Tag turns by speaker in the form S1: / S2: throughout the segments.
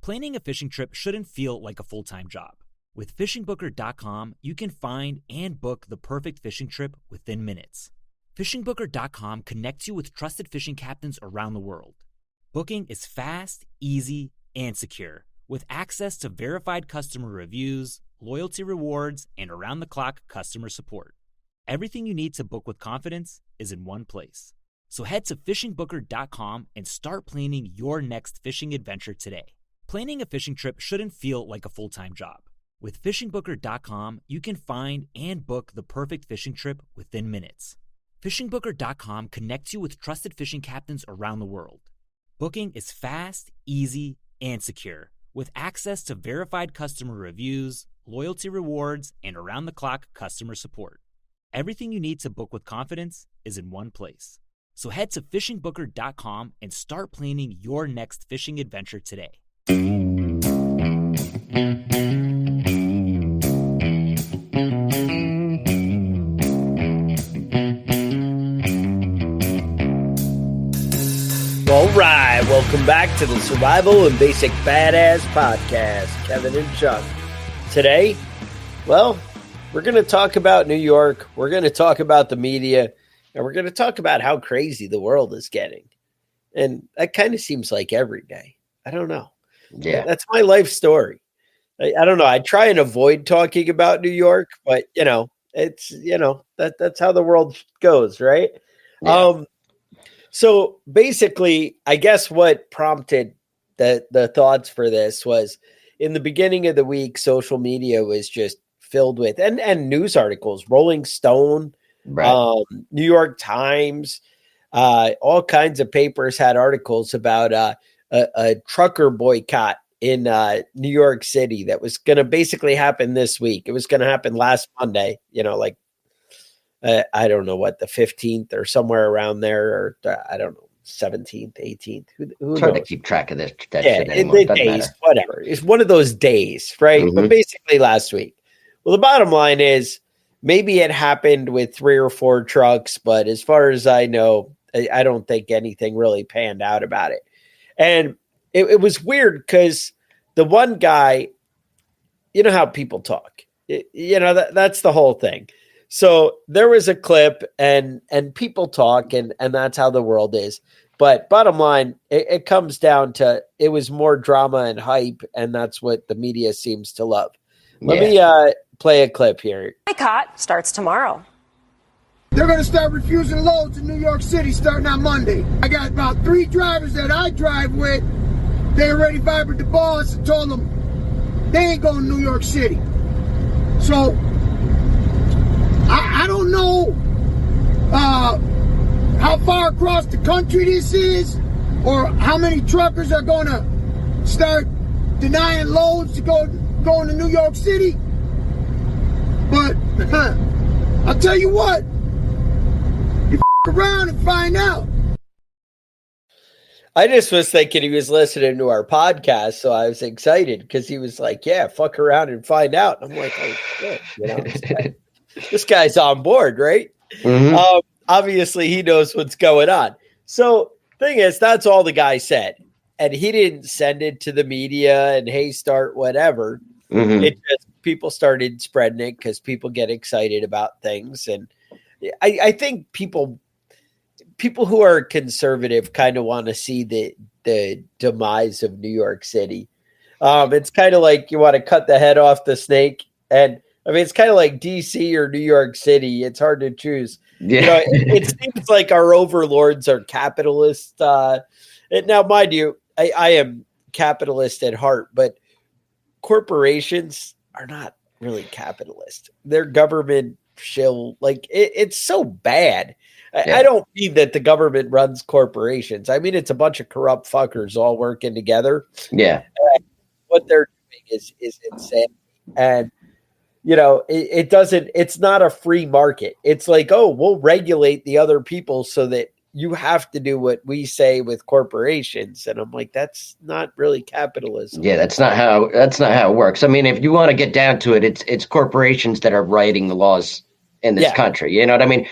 S1: Planning a fishing trip shouldn't feel like a full-time job. With fishingbooker.com, you can find and book the perfect fishing trip within minutes. Fishingbooker.com connects you with trusted fishing captains around the world. Booking is fast, easy, and secure, with access to verified customer reviews, loyalty rewards, and around-the-clock customer support. Everything you need to book with confidence is in one place. So head to fishingbooker.com and start planning your next fishing adventure today. Planning a fishing trip shouldn't feel like a full-time job. With fishingbooker.com, you can find and book the perfect fishing trip within minutes. Fishingbooker.com connects you with trusted fishing captains around the world. Booking is fast, easy, and secure, with access to verified customer reviews, loyalty rewards, and around-the-clock customer support. Everything you need to book with confidence is in one place. So head to fishingbooker.com and start planning your next fishing adventure today.
S2: All right, welcome back to the Survival and Basic Badass Podcast. Kevin and Chuck. Today, well, we're going to talk about New York. We're going to talk about the media, and we're going to talk about how crazy the world is getting. And that kind of seems like every day. I don't know.
S3: Yeah,
S2: that's my life story. I don't know. I try and avoid talking about New York, but it's that's how the world goes, right?
S3: Yeah.
S2: So basically, I guess what prompted the thoughts for this was in the beginning of the week, social media was just filled with and news articles, Rolling Stone,
S3: right.
S2: New York Times, all kinds of papers had articles about a trucker boycott in New York City that was going to basically happen this week. It was going to happen last Monday, I don't know what, the 15th or somewhere around there, or I don't know, 17th, 18th. Who
S3: Trying
S2: knows?
S3: to keep track of that shit anymore.
S2: The days, whatever. It's one of those days, right?
S3: Mm-hmm.
S2: But basically last week. Well, the bottom line is maybe it happened with 3 or 4 trucks, but as far as I know, I don't think anything really panned out about it. And it was weird because the one guy, you know how people talk, that's the whole thing. So there was a clip and people talk and that's how the world is. But bottom line, it comes down to it was more drama and hype, and that's what the media seems to love. Let me play a clip here.
S4: Boycott starts tomorrow.
S5: They're going to start refusing loads in New York City starting on Monday. I got about 3 drivers that I drive with. They already vibrated the boss and told them they ain't going to New York City. So I don't know how far across the country this is, or how many truckers are going to start denying loads to going to New York City. But I'll tell you what, you around and find out.
S2: I just was thinking he was listening to our podcast, so I was excited because he was like, yeah, fuck around and find out. And I'm like, oh, shit, this guy's on board, right?
S3: Mm-hmm.
S2: Obviously, he knows what's going on. So thing is, that's all the guy said. And he didn't send it to the media and, hey, start whatever.
S3: Mm-hmm.
S2: It just, people started spreading it because people get excited about things. And I think people who are conservative kind of want to see the demise of New York City. It's kind of like you want to cut the head off the snake. And I mean, it's kind of like DC or New York City. It's hard to choose.
S3: Yeah.
S2: It seems like our overlords are capitalists. Now, mind you, I am capitalist at heart, but corporations are not really capitalist. They're government shill. Like it's so bad.
S3: Yeah.
S2: I don't mean that the government runs corporations. I mean, it's a bunch of corrupt fuckers all working together.
S3: Yeah.
S2: What they're doing is insane. And, it's not a free market. It's like, oh, we'll regulate the other people so that you have to do what we say with corporations. And I'm like, that's not really capitalism.
S3: Yeah, that's not how it works. I mean, if you want to get down to it, it's corporations that are writing the laws in this country. You know what I mean?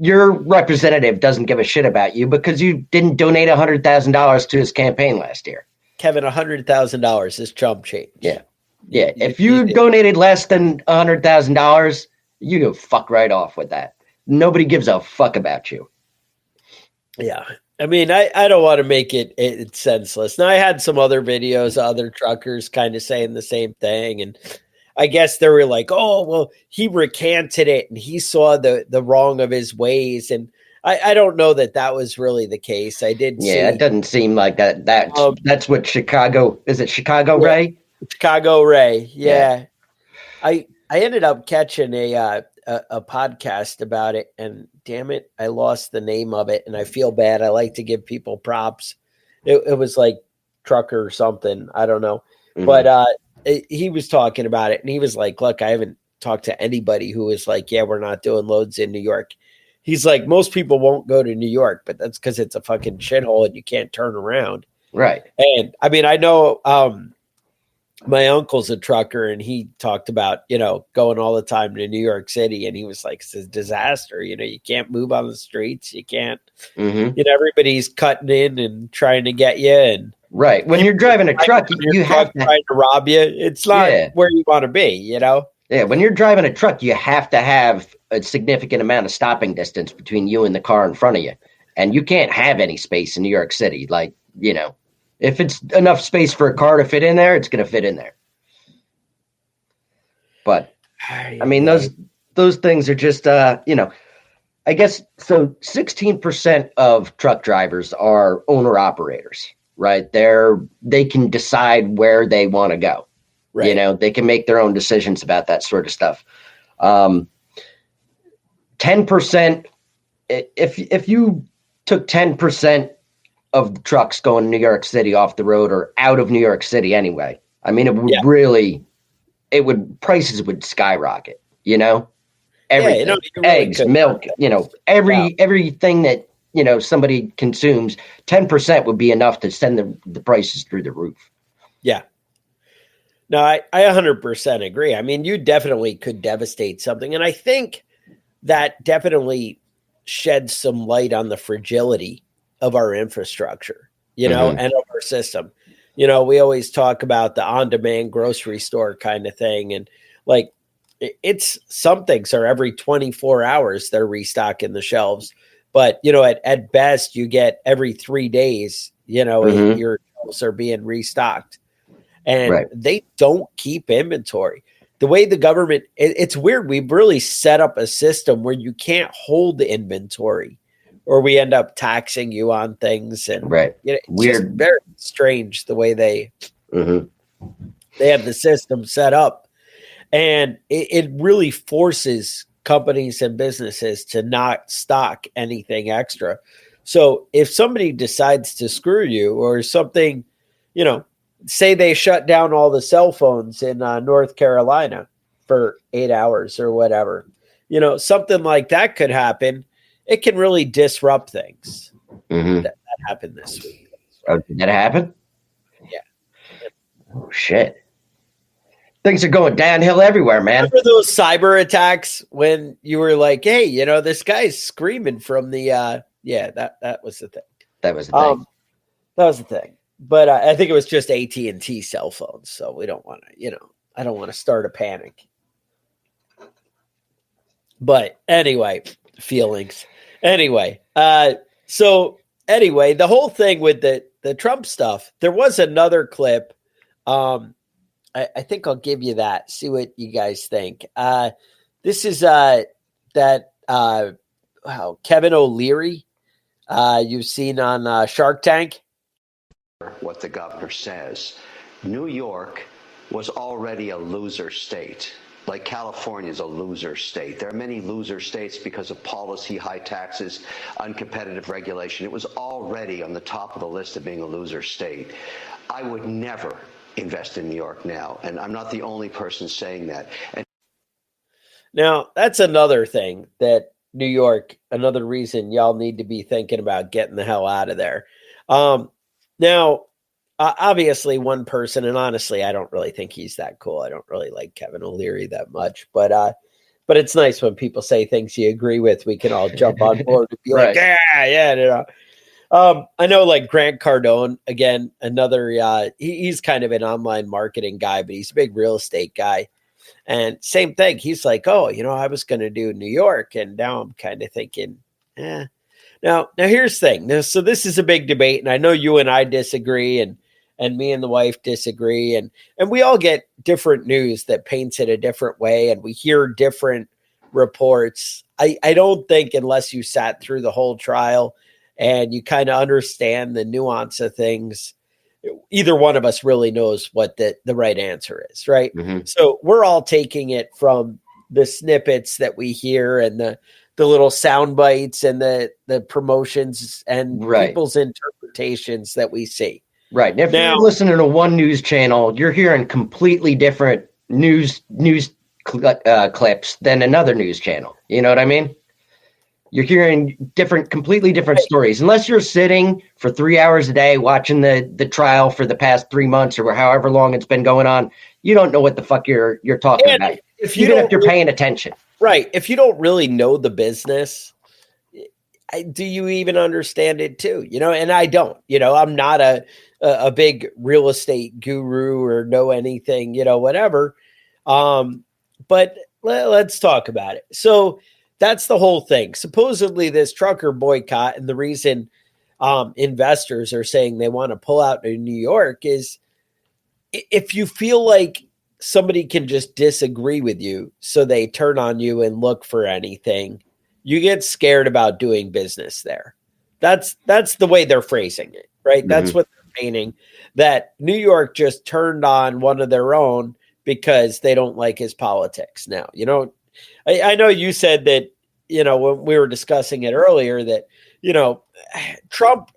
S3: Your representative doesn't give a shit about you because you didn't donate $100,000 to his campaign last year.
S2: Kevin, $100,000 is chump change.
S3: Yeah. Yeah. If you donated less than $100,000, you go fuck right off with that. Nobody gives a fuck about you.
S2: Yeah. I mean, I don't want to make it senseless. Now, I had some other videos, other truckers kind of saying the same thing. And I guess they were like, oh, well, he recanted it and he saw the wrong of his ways. And I don't know that was really the case. I did see.
S3: Yeah, it doesn't seem like that. That's what Chicago, is it Chicago Ray?
S2: Chicago Ray. Yeah. I ended up catching a podcast about it, and damn it, I lost the name of it, and I feel bad. I like to give people props. It was like Trucker or something. I don't know. Mm-hmm. But he was talking about it, and he was like, look, I haven't talked to anybody who was like, yeah, we're not doing loads in New York. He's like, most people won't go to New York, but that's because it's a fucking shithole and you can't turn around.
S3: Right.
S2: And I mean, I know my uncle's a trucker, and he talked about, going all the time to New York City. And he was like, it's a disaster. You can't move on the streets. You can't, everybody's cutting in and trying to get you. And
S3: right. When you're driving a truck, you have to
S2: trying to rob you. It's not where you want to be,
S3: Yeah. When you're driving a truck, you have to have a significant amount of stopping distance between you and the car in front of you. And you can't have any space in New York City. Like, if it's enough space for a car to fit in there, it's going to fit in there. But I mean, those things are just, I guess, so 16% of truck drivers are owner operators, right? They can decide where they want to go. Right. They can make their own decisions about that sort of stuff. 10%, if you took 10% of the trucks going to New York City off the road or out of New York City anyway, I mean, it would prices would skyrocket, everything, really eggs, could. Milk, everything that, somebody consumes, 10% would be enough to send the prices through the roof.
S2: Yeah. No, I 100% agree. I mean, you definitely could devastate something. And I think that definitely sheds some light on the fragility of our infrastructure, and of our system. We always talk about the on-demand grocery store kind of thing. And like, it's some things are every 24 hours, they're restocking the shelves. But, at best you get every 3 days, your shelves are being restocked. And they don't keep inventory. The way the government, it's weird. We've really set up a system where you can't hold the inventory, or we end up taxing you on things. And it's just very strange the way they have the system set up. And it really forces companies and businesses to not stock anything extra. So if somebody decides to screw you or something, say they shut down all the cell phones in North Carolina for 8 hours or whatever, something like that could happen. It can really disrupt things. That happened this week.
S3: Oh, did that happen?
S2: Yeah.
S3: Oh, shit. Things are going downhill everywhere, man.
S2: Remember those cyber attacks when you were like, hey, this guy's screaming from the, that was the thing.
S3: That was the thing.
S2: That was the thing. But I think it was just AT&T cell phones. So we don't want to, I don't want to start a panic. But anyway, feelings. Anyway, so anyway, the whole thing with the Trump stuff, there was another clip. I think I'll give you that. See what you guys think. This is Kevin O'Leary you've seen on Shark Tank.
S4: What the governor says. New York was already a loser state. Like California is a loser state. There are many loser states because of policy, high taxes, uncompetitive regulation. It was already on the top of the list of being a loser state. I would never invest in New York now, and I'm not the only person saying that. And
S2: now, that's another thing that New York, another reason y'all need to be thinking about getting the hell out of there. Now, obviously one person, and honestly, I don't really think he's that cool. I don't really like Kevin O'Leary that much, but it's nice when people say things you agree with. We can all jump on board and be like, yeah. I know like Grant Cardone, again, another, he's kind of an online marketing guy, but he's a big real estate guy. And same thing. He's like, oh, I was going to do New York. And now I'm kind of thinking, Now here's the thing. So this is a big debate, and I know you and I disagree, and me and the wife disagree, and we all get different news that paints it a different way, and we hear different reports. I don't think unless you sat through the whole trial and you kind of understand the nuance of things, either one of us really knows what the right answer is, right?
S3: Mm-hmm.
S2: So we're all taking it from the snippets that we hear and the little sound bites and the promotions and people's interpretations that we see.
S3: Right. And if you're listening to one news channel, you're hearing completely different news clips than another news channel. You know what I mean? You're hearing completely different stories. Unless you're sitting for 3 hours a day watching the trial for the past 3 months or however long it's been going on, you don't know what the fuck you're talking about. If you're paying attention.
S2: Right. If you don't really know the business, do you even understand it too? And I don't. I'm not a big real estate guru or know anything, whatever. But let's talk about it. So that's the whole thing. Supposedly this trucker boycott, and the reason investors are saying they want to pull out in New York is if you feel like somebody can just disagree with you, so they turn on you and look for anything, you get scared about doing business there. That's the way they're phrasing it, right? Mm-hmm. That's what they're painting, that New York just turned on one of their own because they don't like his politics. Now, I know you said that, when we were discussing it earlier, that, Trump,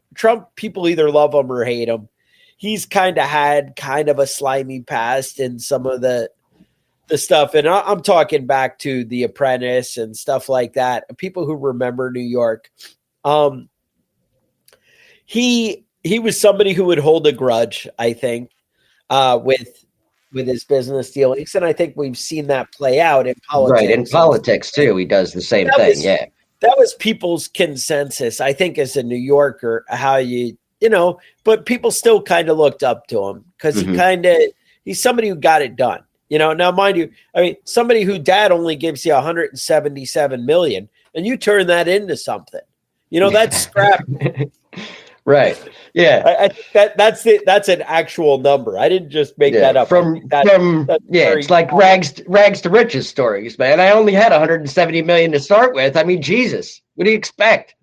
S2: people either love him or hate him. He's kind of a slimy past in some of the stuff. And I'm talking back to The Apprentice and stuff like that. People who remember New York. He was somebody who would hold a grudge, I think, with his business dealings. And I think we've seen that play out in politics.
S3: Right, in politics too. He does the same thing, yeah.
S2: That was people's consensus, I think, as a New Yorker, how but people still kind of looked up to him because he's somebody who got it done. Now, mind you, somebody who dad only gives you $177 million and you turn that into something, that's scrap.
S3: Right. Yeah.
S2: I think that's an actual number. I didn't just make that up.
S3: It's like rags to riches stories, man. I only had $170 million to start with. I mean, Jesus, what do you expect?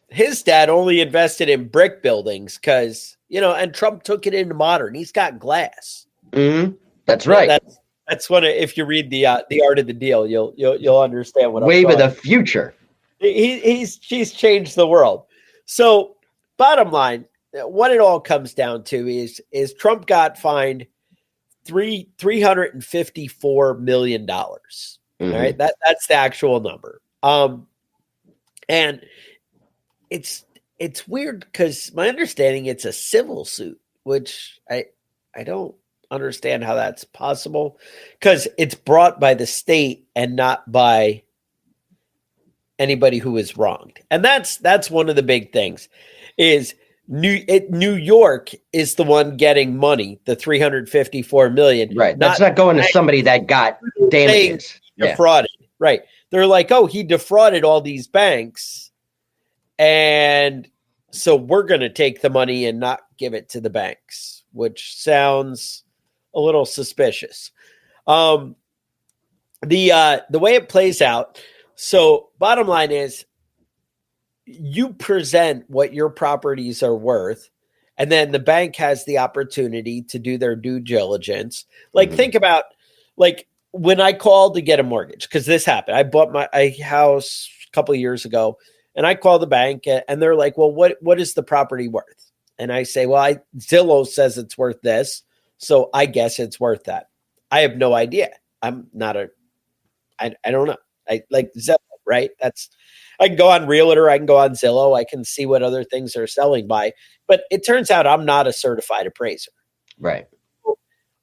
S2: His dad only invested in brick buildings because, and Trump took it into modern. He's got glass.
S3: Mm-hmm. That's right.
S2: That's one. If you read the Art of the Deal, you'll understand what
S3: Wave of the future.
S2: He's changed the world. So bottom line, what it all comes down to is Trump got fined $354 million. Mm-hmm. All right. That's the actual number. And it's weird because my understanding it's a civil suit, which I don't understand how that's possible because it's brought by the state and not by anybody who is wronged. And that's one of the big things is New York is the one getting money, the $354 million.
S3: Right. That's not going to somebody that got damages.
S2: Defrauded. Yeah. Right. They're like, oh, he defrauded all these banks. And so we're going to take the money and not give it to the banks, which sounds a little suspicious. The way it plays out. So bottom line is you present what your properties are worth, and then the bank has the opportunity to do their due diligence. Like think about like when I called to get a mortgage, because this happened. I bought my house a couple of years ago. And I call the bank and they're like, well, what is the property worth? And I say, well, Zillow says it's worth this. So I guess it's worth that. I have no idea. I'm not I don't know. I like Zillow, right? I can go on Realtor. I can go on Zillow. I can see what other things are selling by, but it turns out I'm not a certified appraiser.
S3: Right.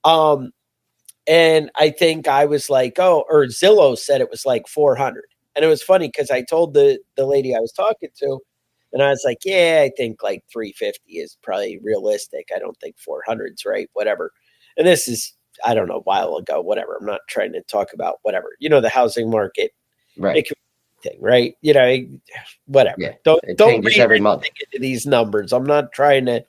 S2: And I think I was like, or Zillow said it was like 400. And it was funny because I told the lady I was talking to, And I was like, yeah, I think like 350 is probably realistic. I don't think 400's right, whatever. And this is, I don't know, a while ago, whatever. I'm not trying to talk about whatever. The housing market,
S3: Right.
S2: it can be anything, right? Whatever.
S3: Yeah,
S2: Don't
S3: changes
S2: read
S3: every month
S2: into these numbers. I'm not trying to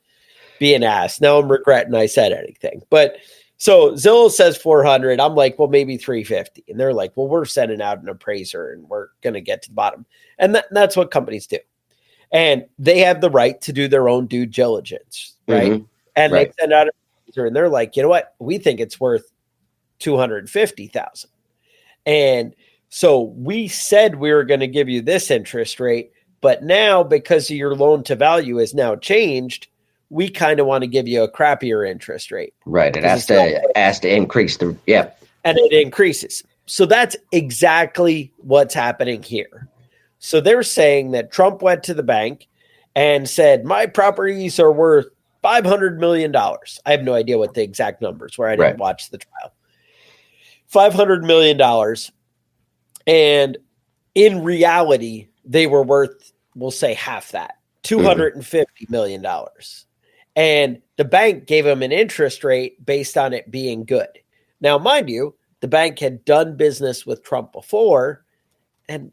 S2: be an ass. Now I'm regretting I said anything. But so Zillow says 400. I'm like, well, maybe 350. And they're like, well, we're sending out an appraiser and we're going to get to the bottom. And that's what companies do. And they have the right to do their own due diligence, right?
S3: Mm-hmm.
S2: And
S3: Right.
S2: they send out an appraiser and they're like, you know what? We think it's worth 250,000. And so we said we were going to give you this interest rate, but now because of your loan to value has now changed, we kind of want to give you a crappier interest rate.
S3: Right. It has to increase and it
S2: increases. So that's exactly what's happening here. So they're saying that Trump went to the bank and said, my properties are worth $500 million. I have no idea what the exact numbers were. I didn't watch the trial. $500 million. And in reality, they were worth, we'll say half that, $250 million. And the bank gave him an interest rate based on it being good. Now, mind you, the bank had done business with Trump before, and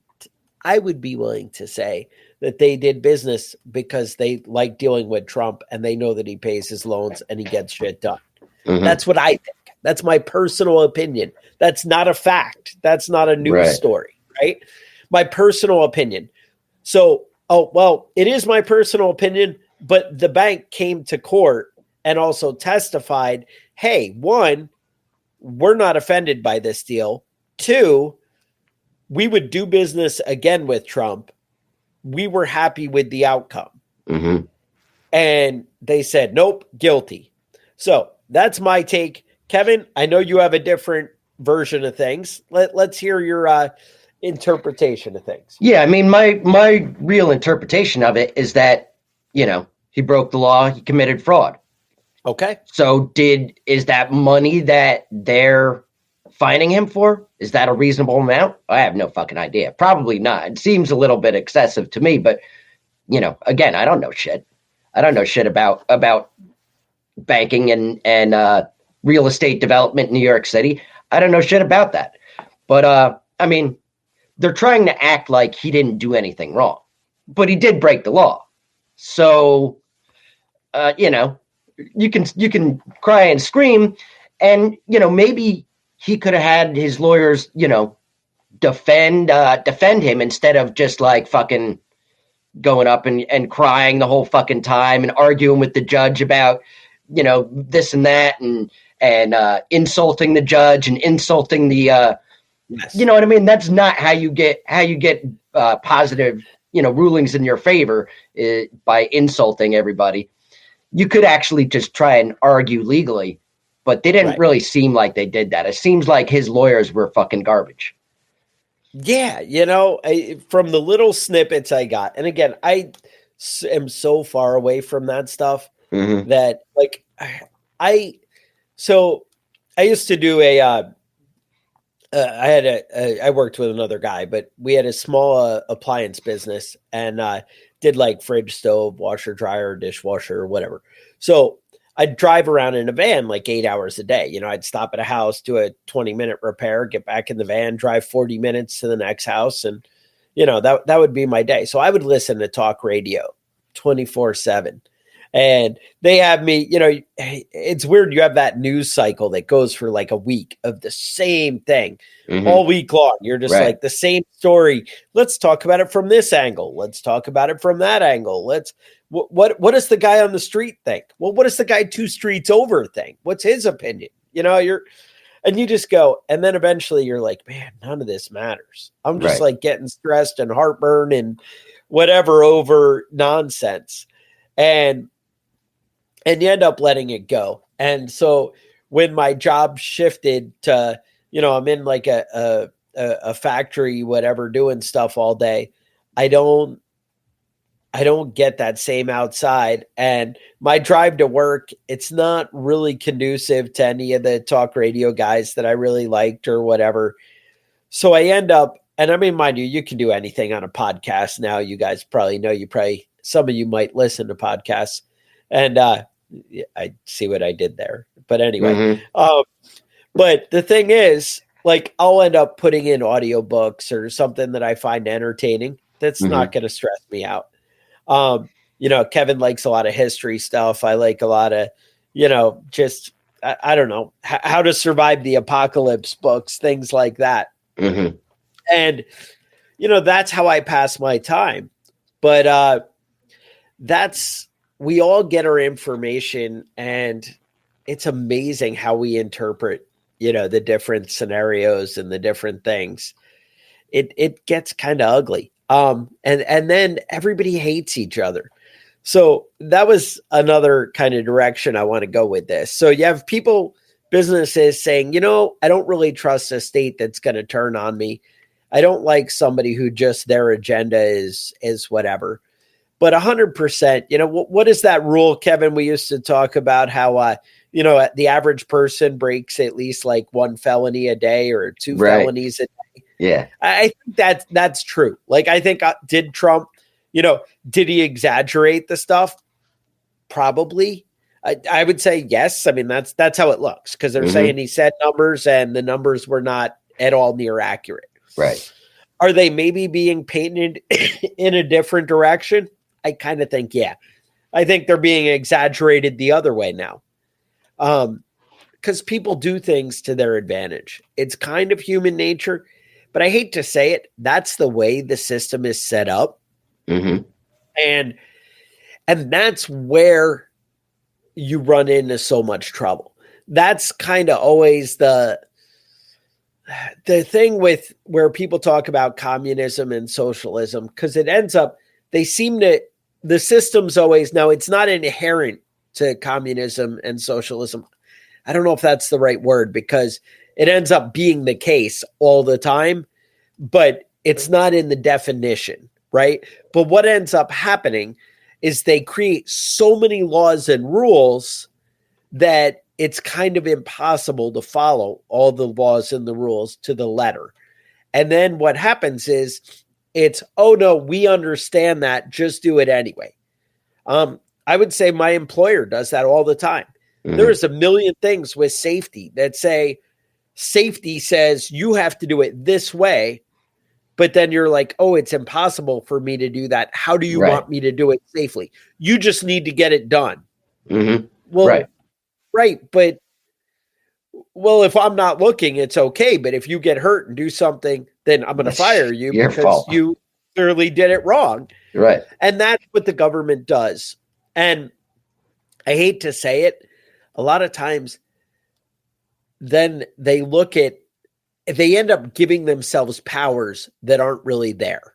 S2: I would be willing to say that they did business because they like dealing with Trump and they know that he pays his loans and he gets shit done.
S3: Mm-hmm.
S2: That's what I think. That's my personal opinion. That's not a fact. That's not a news story, right? My personal opinion. So, it is my personal opinion, but the bank came to court and also testified, hey, one, we're not offended by this deal. Two, we would do business again with Trump. We were happy with the outcome.
S3: Mm-hmm.
S2: And they said, nope, guilty. So that's my take. Kevin, I know you have a different version of things. Let's hear your interpretation of things.
S3: Yeah, I mean, my real interpretation of it is that, he broke the law, he committed fraud.
S2: Okay.
S3: So is that money that they're fining him for? Is that a reasonable amount? I have no fucking idea. Probably not. It seems a little bit excessive to me, but again, I don't know shit. I don't know shit about banking and real estate development in New York City. I don't know shit about that. But I mean, they're trying to act like he didn't do anything wrong, but he did break the law. So you can cry and scream, and maybe he could have had his lawyers defend him instead of just like fucking going up and crying the whole fucking time and arguing with the judge about this and that and insulting the judge and insulting the
S2: yes.
S3: You know what I mean? That's not how you get positive rulings in your favor, by insulting everybody. You could actually just try and argue legally, but they didn't really seem like they did that. It seems like his lawyers were fucking garbage.
S2: Yeah, from the little snippets I got, and again, I am so far away from that stuff that like I used to do I worked with another guy, but we had a small appliance business and did like fridge, stove, washer, dryer, dishwasher, or whatever. So I'd drive around in a van like 8 hours a day. I'd stop at a house, do a 20-minute repair, get back in the van, drive 40 minutes to the next house. And, that would be my day. So I would listen to talk radio 24/7. And they have me, it's weird. You have that news cycle that goes for like a week of the same thing all week long. You're just like the same story. Let's talk about it from this angle. Let's talk about it from that angle. What does the guy on the street think? Well, what does the guy 2 streets over think? What's his opinion? And you just go, and then eventually you're like, man, none of this matters. I'm just like getting stressed and heartburn and whatever over nonsense. And you end up letting it go. And so when my job shifted to, I'm in like a factory, whatever, doing stuff all day, I don't get that same outside. And my drive to work, it's not really conducive to any of the talk radio guys that I really liked or whatever. So I end up, and I mean, mind you, you can do anything on a podcast now. You guys probably know, you probably some of you might listen to podcasts, and I see what I did there. But anyway, but the thing is, like, I'll end up putting in audiobooks or something that I find entertaining. That's not going to stress me out. Kevin likes a lot of history stuff. I like a lot of, just, I don't know, how to survive the apocalypse books, things like that. And, that's how I pass my time. But we all get our information, and it's amazing how we interpret, the different scenarios and the different things. It gets kind of ugly. And then everybody hates each other. So that was another kind of direction I want to go with this. So you have businesses saying, I don't really trust a state that's going to turn on me. I don't like somebody who just their agenda is whatever. But 100%, what is that rule, Kevin? We used to talk about how, the average person breaks at least like one felony a day or two felonies a day.
S3: Yeah.
S2: I think that's true. Like, I think, did Trump, did he exaggerate the stuff? Probably. I would say yes. I mean, that's how it looks, because they're saying he said numbers and the numbers were not at all near accurate.
S3: Right.
S2: Are they maybe being painted in a different direction? I kind of think, yeah. I think they're being exaggerated the other way now. Because people do things to their advantage. It's kind of human nature, but I hate to say it. That's the way the system is set up. And that's where you run into so much trouble. That's kind of always the thing with where people talk about communism and socialism, because it ends up, the system's always, now it's not inherent to communism and socialism. I don't know if that's the right word, because it ends up being the case all the time, but it's not in the definition, right? But what ends up happening is they create so many laws and rules that it's kind of impossible to follow all the laws and the rules to the letter. And then what happens is it's, oh no, we understand that, just do it anyway. I would say my employer does that all the time. There's a million things with safety that say, safety says you have to do it this way, but then you're like, oh, it's impossible for me to do that. How do you want me to do it safely? You just need to get it done. Well, right. But, well, if I'm not looking, it's okay. But if you get hurt and do something, then I'm going to fire you because you clearly did it wrong.
S3: Right.
S2: And that's what the government does. And I hate to say it, a lot of times then they end up giving themselves powers that aren't really there.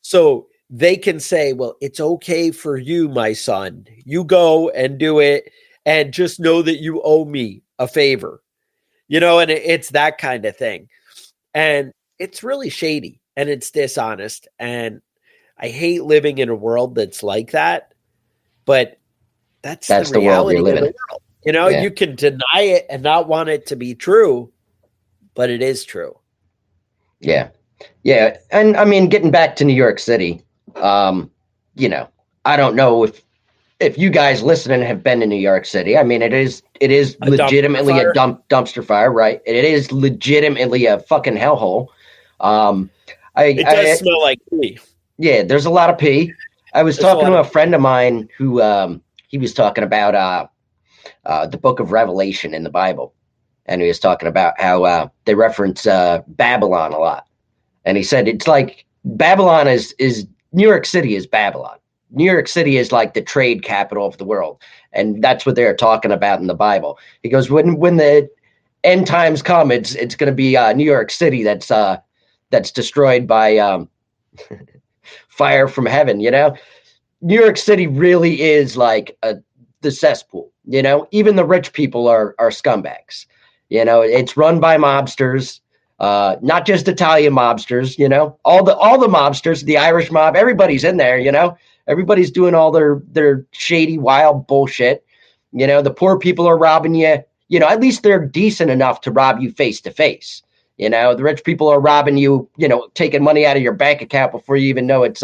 S2: So they can say, well, it's okay for you, my son. You go and do it, and just know that you owe me a favor, and it's that kind of thing. And it's really shady and it's dishonest. And I hate living in a world that's like that, but that's the reality of the world. You can deny it and not want it to be true, but it is true.
S3: Yeah. Yeah. And I mean, getting back to New York City, I don't know if you guys listening have been to New York City. I mean, it is legitimately a dumpster fire, right? It is legitimately a fucking hellhole.
S2: It does smell like pee.
S3: Yeah, there's a lot of pee. I was talking to a friend of mine who he was talking about the book of Revelation in the Bible. And he was talking about how they reference Babylon a lot. And he said it's like Babylon is New York City is Babylon. New York City is like the trade capital of the world. And that's what they're talking about in the Bible. He goes, when the end times come, it's going to be New York City that's destroyed by fire from heaven. New York City really is like the cesspool. Even the rich people are scumbags. It's run by mobsters, not just Italian mobsters. All the mobsters, the Irish mob, everybody's in there. Everybody's doing all their shady, wild bullshit. The poor people are robbing you. At least they're decent enough to rob you face to face. The rich people are robbing you, taking money out of your bank account before you even know it's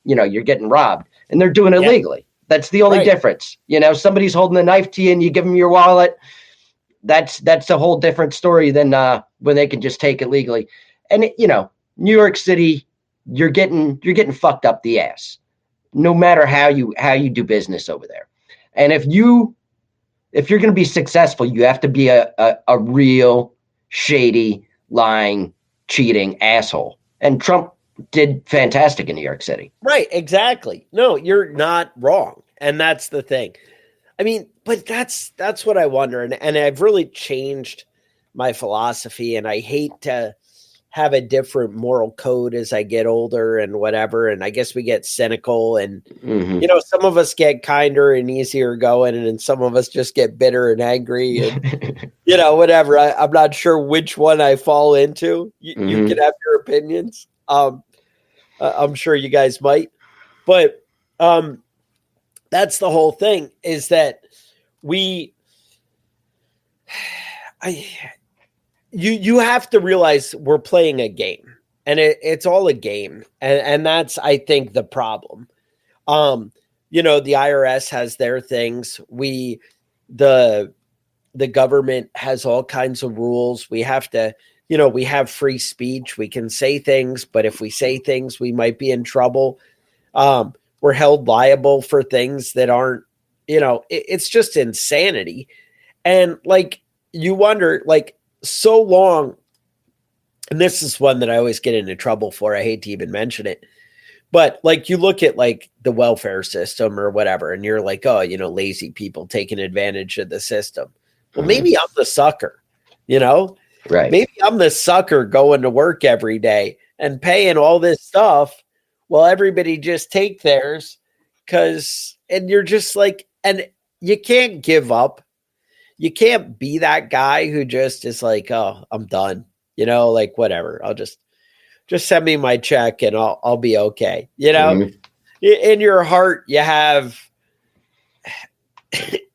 S3: you're getting robbed, and they're doing it legally. That's the only difference. Somebody's holding a knife to you and you give them your wallet. That's a whole different story than when they can just take it legally. And New York City, you're getting fucked up the ass, no matter how you do business over there. And if you're going to be successful, you have to be a real shady, lying, cheating asshole. And Trump did fantastic in New York City.
S2: Right, exactly. No, you're not wrong. And that's the thing. I mean, but that's what I wonder. And I've really changed my philosophy, and I hate to have a different moral code as I get older and whatever. And I guess we get cynical, and, some of us get kinder and easier going, and some of us just get bitter and angry and, whatever. I'm not sure which one I fall into. You can have your opinions. I'm sure you guys might, but that's the whole thing, is that you have to realize we're playing a game, and it's all a game. And that's, I think, the problem. The IRS has their things. The government has all kinds of rules. We have to, we have free speech. We can say things, but if we say things, we might be in trouble. We're held liable for things that aren't, it's just insanity. And you wonder, so long, and this is one that I always get into trouble for. I hate to even mention it, but you look at the welfare system or whatever, and you're like, oh, lazy people taking advantage of the system. Well, maybe I'm the sucker,
S3: right?
S2: Maybe I'm the sucker going to work every day and paying all this stuff while everybody just take theirs. And you're just and you can't give up. You can't be that guy who just is oh, I'm done. Whatever. I'll just send me my check and I'll be okay. In your heart, you have,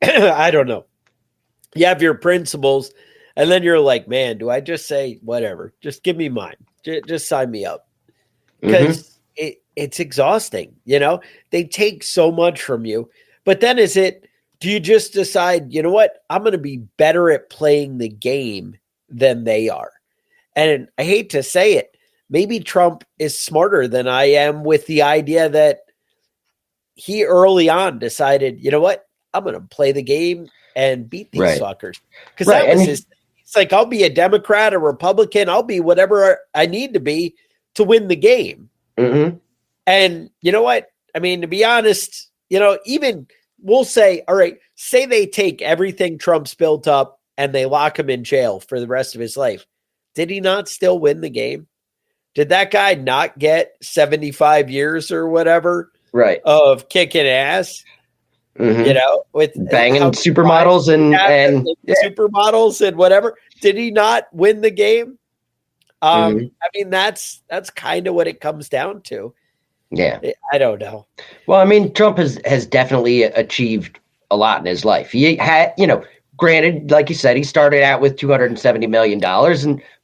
S2: I don't know. You have your principles, and then you're like, man, do I just say whatever? Just give me mine. Just sign me up. Because it's exhausting. They take so much from you. But then do you just decide, you know what? I'm going to be better at playing the game than they are. And I hate to say it, maybe Trump is smarter than I am, with the idea that he early on decided, you know what? I'm going to play the game and beat these fuckers. Because that was his thing. It's I'll be a Democrat, a Republican. I'll be whatever I need to be to win the game. And you know what? I mean, to be honest, even we'll say, all right, say they take everything Trump's built up and they lock him in jail for the rest of his life. Did he not still win the game? Did that guy not get 75 years or whatever of kicking ass? With
S3: banging supermodels and
S2: supermodels and whatever. Did he not win the game? I mean, that's kind of what it comes down to.
S3: Yeah.
S2: I don't know.
S3: Well, I mean, Trump has definitely achieved a lot in his life. He had, granted, like you said, he started out with $270 million,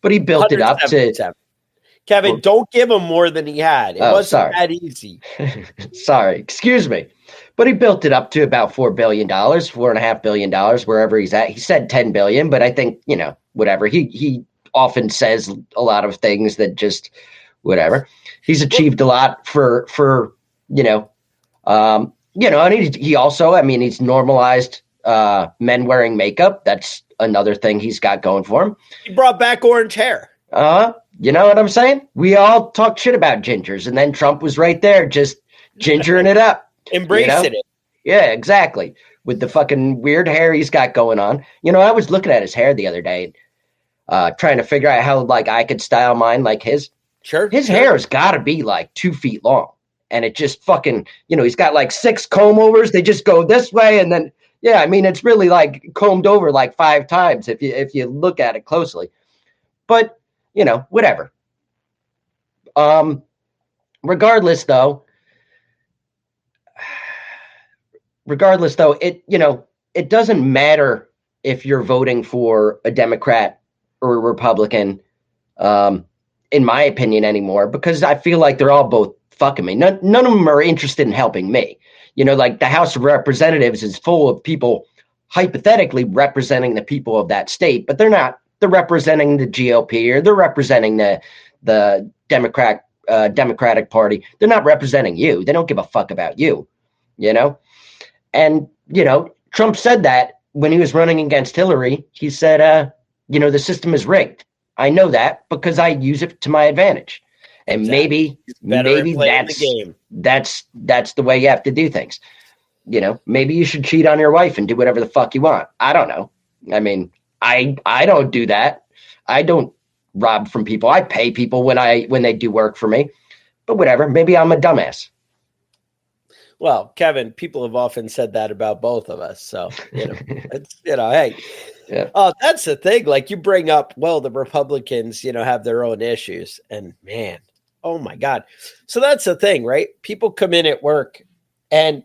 S3: but he built it up to.
S2: Kevin, don't give him more than he had. It wasn't that easy.
S3: Sorry. Excuse me. But he built it up to about $4 billion, $4.5 billion, wherever he's at. He said 10 billion, but I think, whatever. He often says a lot of things that just whatever. He's achieved a lot for and he also, I mean, he's normalized men wearing makeup. That's another thing he's got going for him.
S2: He brought back orange hair.
S3: You know what I'm saying? We all talk shit about gingers, and then Trump was right there just gingering it up.
S2: Embracing it.
S3: Yeah, exactly. With the fucking weird hair he's got going on. I was looking at his hair the other day, trying to figure out how I could style mine like his.
S2: Sure.
S3: His hair has got to be 2 feet long. And it just fucking, he's got 6 comb overs. They just go this way. And then, I mean, it's really combed over 5 times if you look at it closely. But, whatever. Regardless though, it doesn't matter if you're voting for a Democrat or a Republican, in my opinion anymore, because I feel like they're all both fucking me. None of them are interested in helping me. You know, like the House of Representatives is full of people hypothetically representing the people of that state, but they're not. They're representing the GOP or they're representing the Democratic Party. They're not representing you. They don't give a fuck about you, you know? And, you know, Trump said that when he was running against Hillary. He said, you know, the system is rigged. I know that because I use it to my advantage. And maybe that's the way you have to do things. You know, maybe you should cheat on your wife and do whatever the fuck you want. I don't know. I mean, I don't do that. I don't rob from people. I pay people when they do work for me. But whatever, maybe I'm a dumbass.
S2: Well, Kevin, people have often said that about both of us. So, you know, it's, you know, hey, that's the thing. Like you bring up, well, the Republicans, you know, have their own issues and man, oh my God. So that's the thing, right? People come in at work and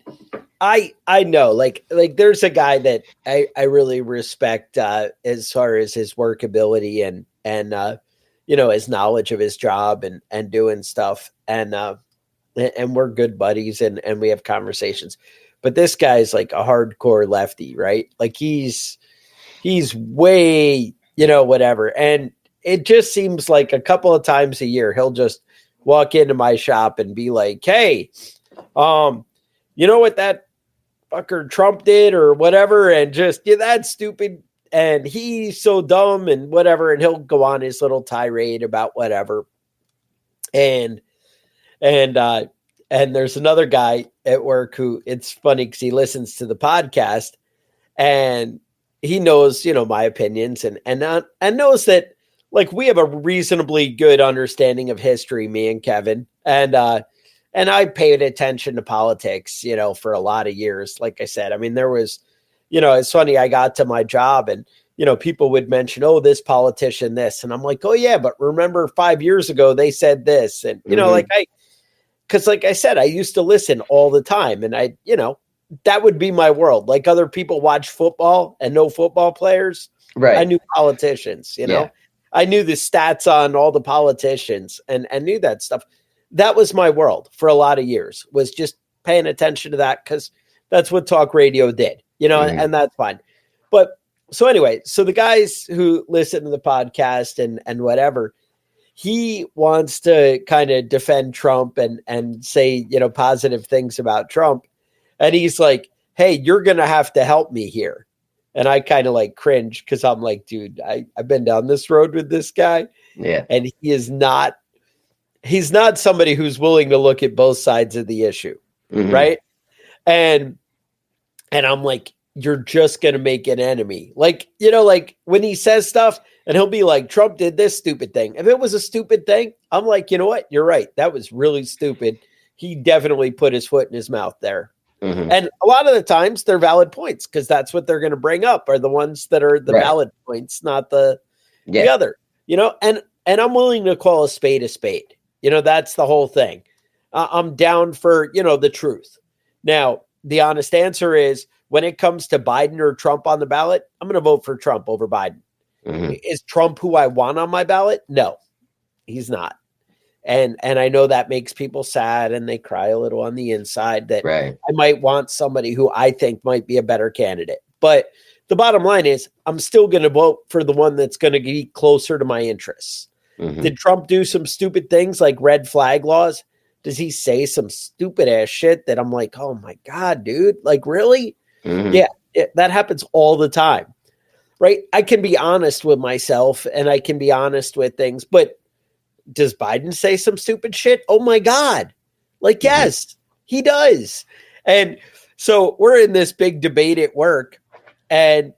S2: I know like there's a guy that I really respect as far as his work ability and you know, his knowledge of his job and doing stuff. And we're good buddies and we have conversations, but this guy's like a hardcore lefty, right? Like he's way, you know, whatever. And it just seems like a couple of times a year, he'll just walk into my shop and be like, hey, you know what that fucker Trump did or whatever. And just, yeah, that's stupid. And he's so dumb and whatever. And he'll go on his little tirade about whatever. And there's another guy at work who it's funny because he listens to the podcast and he knows, you know, my opinions and knows that like we have a reasonably good understanding of history, me and Kevin. And I paid attention to politics, you know, for a lot of years. Like I said, I mean, there was, you know, it's funny. I got to my job and, you know, people would mention, oh, this politician, this, and I'm like, oh yeah, but remember 5 years ago, they said this. And, you know, like because like I said, I used to listen all the time and I, you know, that would be my world. Like other people watch football and know football players. Right. I knew politicians, you know, I knew the stats on all the politicians and knew that stuff. That was my world for a lot of years, was just paying attention to that because that's what talk radio did, you know, and that's fine. But so anyway, so the guys who listen to the podcast and whatever, he wants to kind of defend Trump and say, you know, positive things about Trump. And he's like, hey, you're going to have to help me here. And I kind of like cringe because I'm like, dude, I've been down this road with this guy. Yeah. And he's not somebody who's willing to look at both sides of the issue. Right. And I'm like, you're just going to make an enemy. Like, you know, like when he says stuff and he'll be like, Trump did this stupid thing. If it was a stupid thing, I'm like, you know what? You're right. That was really stupid. He definitely put his foot in his mouth there. And a lot of the times they're valid points because that's what they're going to bring up are the ones that are the valid points, not the other, you know, and I'm willing to call a spade a spade. You know, that's the whole thing. I'm down for, you know, the truth. Now, the honest answer is when it comes to Biden or Trump on the ballot, I'm going to vote for Trump over Biden. Is Trump who I want on my ballot? No, he's not. And I know that makes people sad and they cry a little on the inside that I might want somebody who I think might be a better candidate. But the bottom line is I'm still going to vote for the one that's going to be closer to my interests. Did Trump do some stupid things like red flag laws? Does he say some stupid ass shit that I'm like, oh my God, dude, like really? Yeah, that happens all the time, right? I can be honest with myself and I can be honest with things, but does Biden say some stupid shit? Oh my God. Like, yes, he does. And so we're in this big debate at work and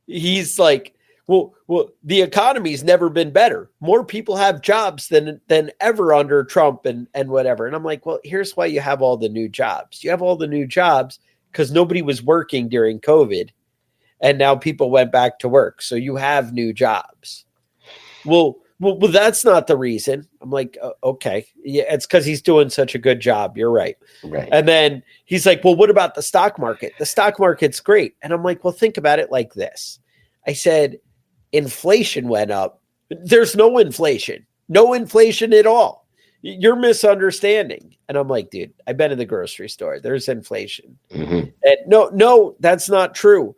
S2: he's like, well, the economy's never been better. More people have jobs than ever under Trump and whatever. And I'm like, well, here's why you have all the new jobs. You have all the new jobs because nobody was working during COVID and now people went back to work. So you have new jobs. Well, that's not the reason. I'm like, okay, yeah, it's because he's doing such a good job. You're right. And then he's like, well, what about the stock market? The stock market's great. And I'm like, well, think about it like this. I said, inflation went up. There's no inflation at all. You're misunderstanding. And I'm like, dude, I've been in the grocery store. There's inflation.
S3: Mm-hmm.
S2: And no, that's not true.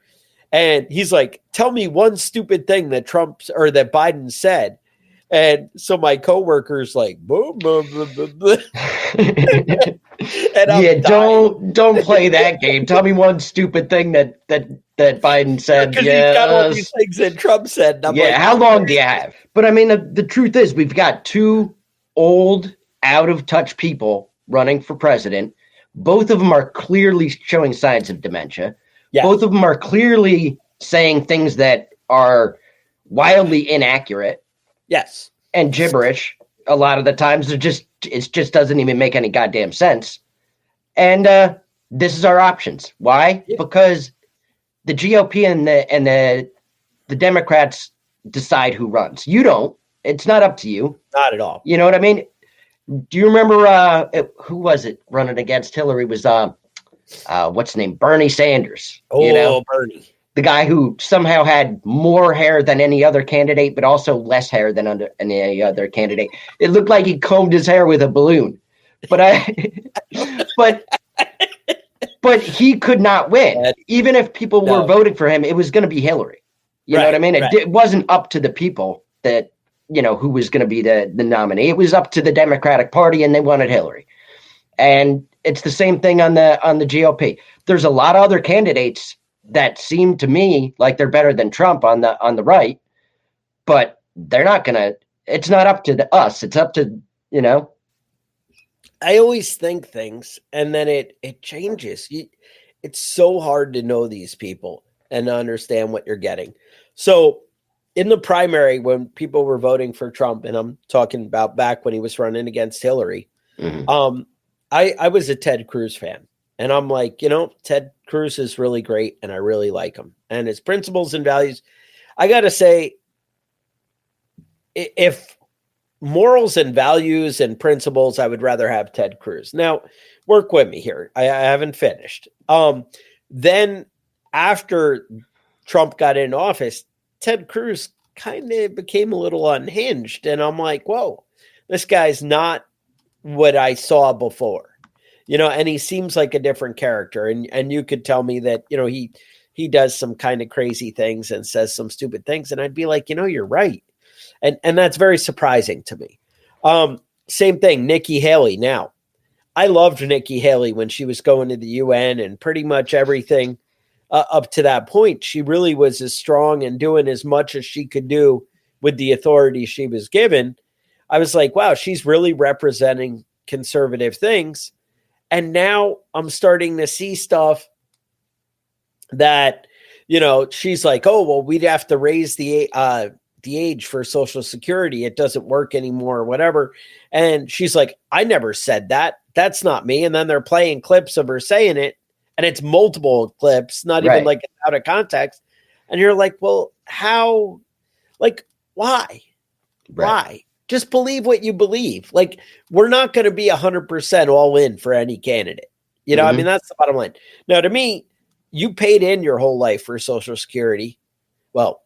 S2: And he's like, tell me one stupid thing that that Biden said. And so my coworker's like, boom, boom, boom, boom, boom. And
S3: yeah, don't play that game. Tell me one stupid thing that Biden said.
S2: Because he's got all these things that Trump said. And I'm like,
S3: how long do you have? But I mean, the truth is, we've got two old, out of touch people running for president. Both of them are clearly showing signs of dementia. Yes. Both of them are clearly saying things that are wildly inaccurate.
S2: Yes.
S3: And gibberish. A lot of the times it just doesn't even make any goddamn sense. And this is our options. Why? Yeah. Because the GOP and the Democrats decide who runs. You don't. It's not up to you.
S2: Not at all.
S3: You know what I mean? Do you remember who was it running against Hillary? Was what's his name? Bernie Sanders.
S2: Oh, Bernie.
S3: The guy who somehow had more hair than any other candidate, but also less hair than any other candidate. It looked like he combed his hair with a balloon. But but he could not win. Even if people were voting for him, it was going to be Hillary. You know what I mean? It wasn't up to the people that, who was going to be the nominee. It was up to the Democratic Party, and they wanted Hillary. And it's the same thing on the GOP. There's a lot of other candidates that seem to me like they're better than Trump on the right, but they're not going to. It's not up to us. It's up to,
S2: I always think things, and then it changes. It's so hard to know these people and understand what you're getting. So in the primary, when people were voting for Trump, and I'm talking about back when he was running against Hillary, mm-hmm. I was a Ted Cruz fan. And I'm like, Ted Cruz is really great, and I really like him. And his principles and values, I got to say, if morals and values and principles, I would rather have Ted Cruz. Now, work with me here. I haven't finished. Then after Trump got in office, Ted Cruz kind of became a little unhinged. And I'm like, whoa, this guy's not what I saw before. And he seems like a different character. And you could tell me that, he does some kind of crazy things and says some stupid things. And I'd be like, you're right. And that's very surprising to me. Same thing, Nikki Haley. Now, I loved Nikki Haley when she was going to the UN and pretty much everything up to that point. She really was as strong and doing as much as she could do with the authority she was given. I was like, wow, she's really representing conservative things. And now I'm starting to see stuff that, she's like, oh, well, we'd have to raise the age for Social Security. It doesn't work anymore or whatever. And she's like, I never said that. That's not me. And then they're playing clips of her saying it. And it's multiple clips, not even like out of context. And you're like, well, how? Like, why? Right. Why? Just believe what you believe. Like, we're not going to be 100% all in for any candidate. Mm-hmm. I mean, that's the bottom line. Now, to me, you paid in your whole life for Social Security. Well,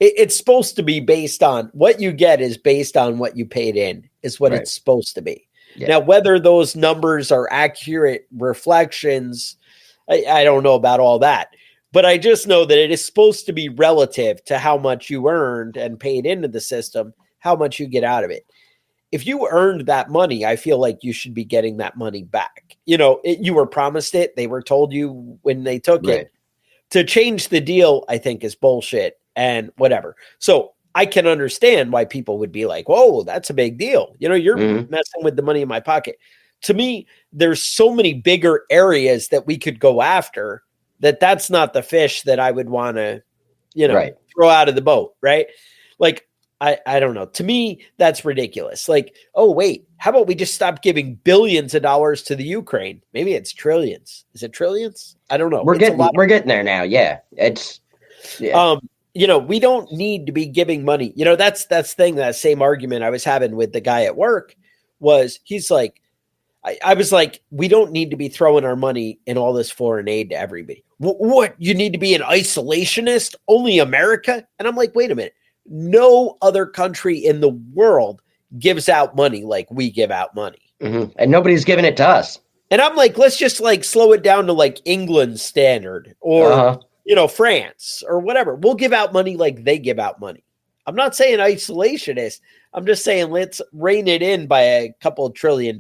S2: it's supposed to be based on what you get is based on what you paid in is what it's supposed to be. Yeah. Now, whether those numbers are accurate reflections, I don't know about all that. But I just know that it is supposed to be relative to how much you earned and paid into the system, how much you get out of it. If you earned that money, I feel like you should be getting that money back. You were promised it. They were told you when they took it. To change the deal, I think, is bullshit and whatever. So I can understand why people would be like, whoa, that's a big deal. You're messing with the money in my pocket. To me, there's so many bigger areas that we could go after that's not the fish that I would want to, throw out of the boat. Right. Like, I don't know. To me, that's ridiculous. Like, oh, wait, how about we just stop giving billions of dollars to the Ukraine? Maybe it's trillions. Is it trillions? I don't know.
S3: We're getting there now. Yeah.
S2: We don't need to be giving money. That's the thing. That same argument I was having with the guy at work was he's like, I was like, we don't need to be throwing our money in all this foreign aid to everybody. What? You need to be an isolationist? Only America? And I'm like, wait a minute. No other country in the world gives out money like we give out money.
S3: Mm-hmm. And nobody's giving it to us.
S2: And I'm like, let's just like slow it down to like England's standard or, France or whatever. We'll give out money like they give out money. I'm not saying isolationist. I'm just saying let's rein it in by a couple of $1 trillion,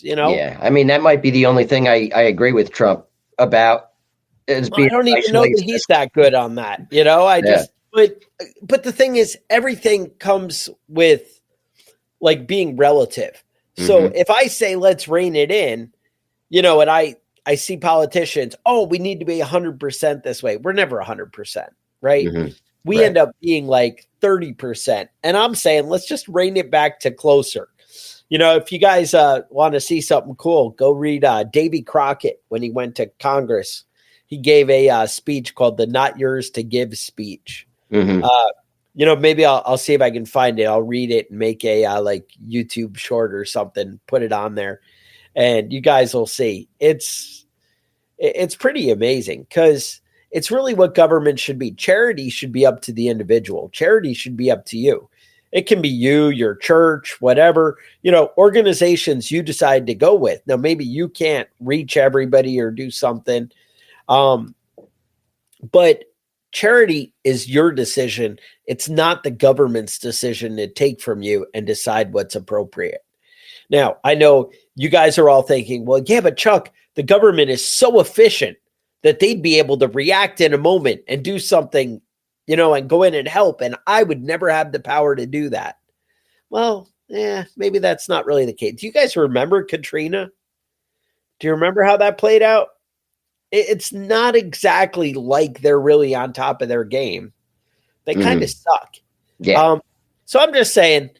S3: Yeah. I mean, that might be the only thing I agree with Trump about.
S2: I don't even know that he's that good on that. But the thing is, everything comes with like being relative. So if I say, let's rein it in, and I see politicians, we need to be 100% this way. We're never 100%, right? We end up being like 30%. And I'm saying, let's just rein it back to closer. If you guys want to see something cool, go read Davy Crockett when he went to Congress. He gave a speech called the Not Yours to Give speech. Maybe I'll see if I can find it. I'll read it and make a like YouTube short or something, put it on there. And you guys will see. It's pretty amazing because it's really what government should be. Charity should be up to the individual. Charity should be up to you. It can be you, your church, whatever, organizations you decide to go with. Now, maybe you can't reach everybody or do something. But charity is your decision. It's not the government's decision to take from you and decide what's appropriate. Now, I know you guys are all thinking, well, yeah, but Chuck, the government is so efficient that they'd be able to react in a moment and do something, and go in and help. And I would never have the power to do that. Well, maybe that's not really the case. Do you guys remember Katrina? Do you remember how that played out? It's not exactly like they're really on top of their game. They kind of suck.
S3: Yeah.
S2: So I'm just saying,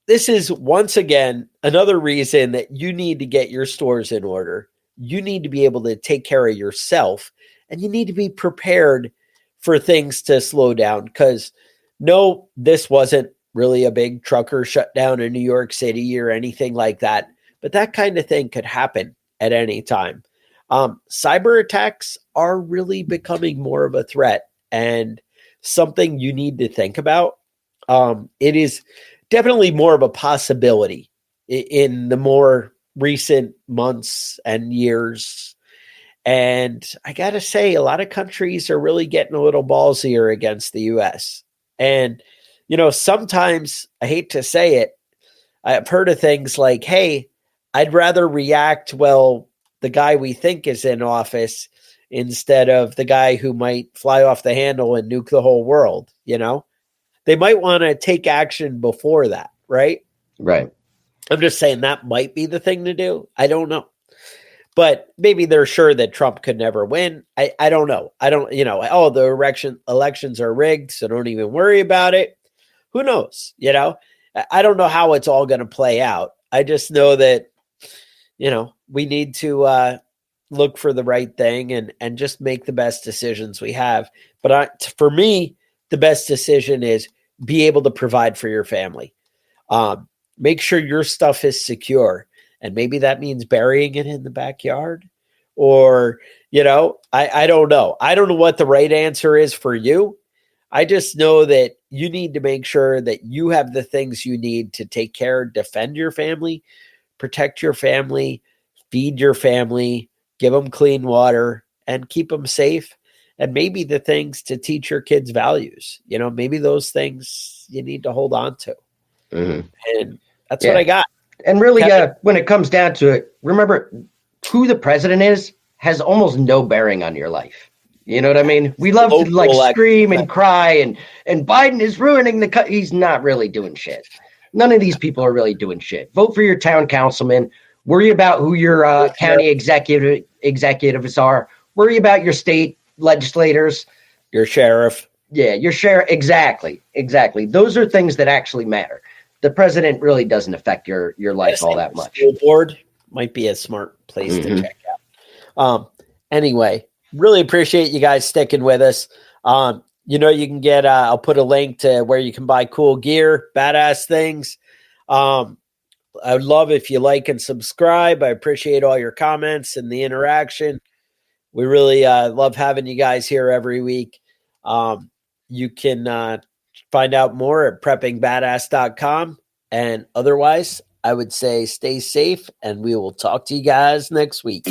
S2: this is once again another reason that you need to get your stores in order. You need to be able to take care of yourself, and you need to be prepared for things to slow down. Because no, this wasn't really a big trucker shutdown in New York City or anything like that. But that kind of thing could happen at any time. Cyber attacks are really becoming more of a threat and something you need to think about. It is definitely more of a possibility in the more recent months and years. And I got to say, a lot of countries are really getting a little ballsier against the US. And, sometimes I hate to say it, I've heard of things like, hey, I'd rather react, the guy we think is in office instead of the guy who might fly off the handle and nuke the whole world. They might want to take action before that. Right. I'm just saying that might be the thing to do. I don't know, but maybe they're sure that Trump could never win. I don't know. I don't, the elections are rigged, so don't even worry about it. Who knows? I don't know how it's all going to play out. I just know that, we need to look for the right thing and just make the best decisions we have. But for me, the best decision is be able to provide for your family. Make sure your stuff is secure. And maybe that means burying it in the backyard or, I don't know. I don't know what the right answer is for you. I just know that you need to make sure that you have the things you need to take care, defend your family, protect your family, feed your family, give them clean water, and keep them safe. And maybe the things to teach your kids values, maybe those things you need to hold on to. And that's what I got.
S3: And really, when it comes down to it, remember who the president is has almost no bearing on your life. You know what I mean? We love to scream and cry and Biden is ruining he's not really doing shit. None of these people are really doing shit. Vote for your town councilman. Worry about who your county executives are. Worry about your state legislators.
S2: Your sheriff.
S3: Yeah, your sheriff. Exactly. Those are things that actually matter. The president really doesn't affect your life all that much.
S2: School board might be a smart place to check out. Anyway, really appreciate you guys sticking with us. You can get, I'll put a link to where you can buy cool gear, badass things. I would love if you like and subscribe. I appreciate all your comments and the interaction. We really love having you guys here every week. You can find out more at preppingbadass.com And otherwise, I would say stay safe, and we will talk to you guys next week.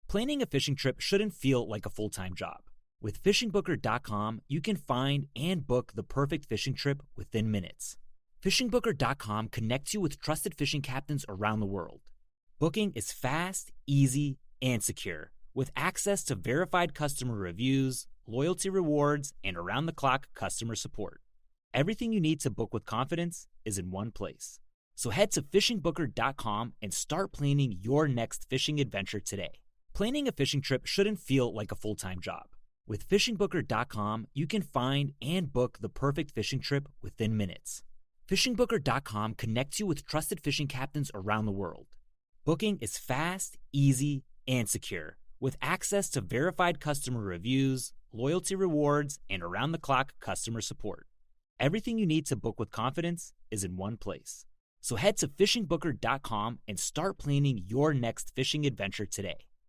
S1: Planning a fishing trip shouldn't feel like a full-time job. With FishingBooker.com, you can find and book the perfect fishing trip within minutes. FishingBooker.com connects you with trusted fishing captains around the world. Booking is fast, easy, and secure, with access to verified customer reviews, loyalty rewards, and around-the-clock customer support. Everything you need to book with confidence is in one place. So head to FishingBooker.com and start planning your next fishing adventure today. Planning a fishing trip shouldn't feel like a full-time job. With FishingBooker.com, you can find and book the perfect fishing trip within minutes. FishingBooker.com connects you with trusted fishing captains around the world. Booking is fast, easy, and secure, with access to verified customer reviews, loyalty rewards, and around-the-clock customer support. Everything you need to book with confidence is in one place. So head to FishingBooker.com and start planning your next fishing adventure today.